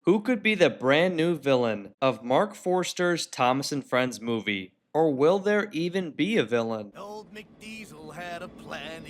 Who could be the brand new villain of Mark Forster's Thomas and Friends movie? Or will there even be a villain? Old McDiesel had a plan.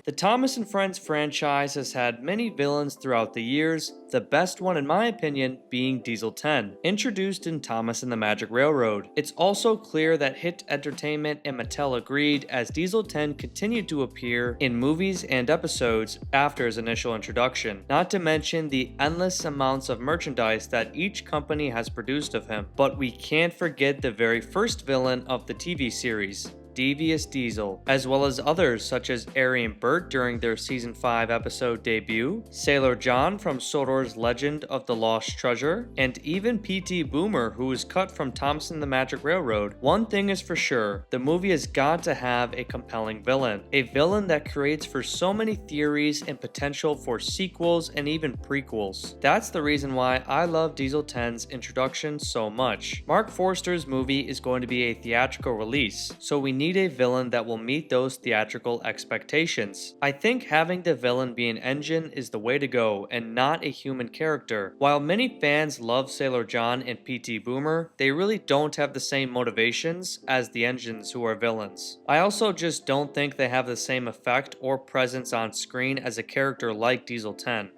The Thomas and Friends franchise has had many villains throughout the years, the best one in my opinion being Diesel 10, introduced in Thomas and the Magic Railroad. It's also clear that Hit Entertainment and Mattel agreed as Diesel 10 continued to appear in movies and episodes after his initial introduction, not to mention the endless amounts of merchandise that each company has produced of him. But we can't forget the very first villain of the TV series, Devious Diesel, as well as others such as Ari and Bert during their Season 5 episode debut, Sailor John from Sodor's Legend of the Lost Treasure, and even P.T. Boomer, who was cut from Thomas and the Magic Railroad. One thing is for sure, the movie has got to have a compelling villain. A villain that creates for so many theories and potential for sequels and even prequels. That's the reason why I love Diesel 10's introduction so much. Mark Forster's movie is going to be a theatrical release, so we need a villain that will meet those theatrical expectations. I think having the villain be an engine is the way to go and not a human character. While many fans love Sailor John and P.T. Boomer, they really don't have the same motivations as the engines who are villains. I also just don't think they have the same effect or presence on screen as a character like Diesel 10.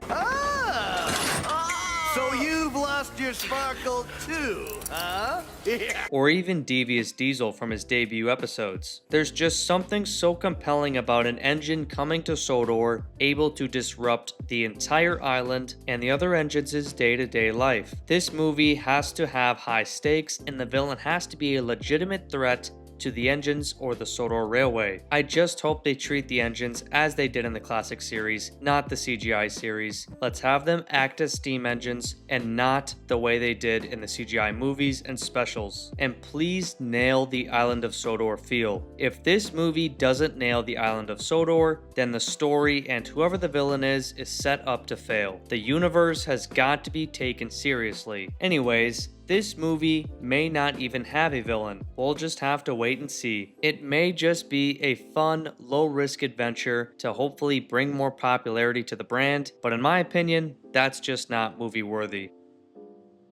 So you've lost your sparkle too, huh? Or even Devious Diesel from his debut episodes. There's just something so compelling about an engine coming to Sodor, able to disrupt the entire island and the other engines' day-to-day life. This movie has to have high stakes, and the villain has to be a legitimate threat to the engines or the Sodor Railway. I just hope they treat the engines as they did in the classic series, not the CGI series. Let's have them act as steam engines and not the way they did in the CGI movies and specials. And please nail the Island of Sodor feel. If this movie doesn't nail the Island of Sodor, then the story and whoever the villain is set up to fail. The universe has got to be taken seriously. Anyways, this movie may not even have a villain. We'll just have to wait and see. It may just be a fun, low-risk adventure to hopefully bring more popularity to the brand, but in my opinion, that's just not movie-worthy.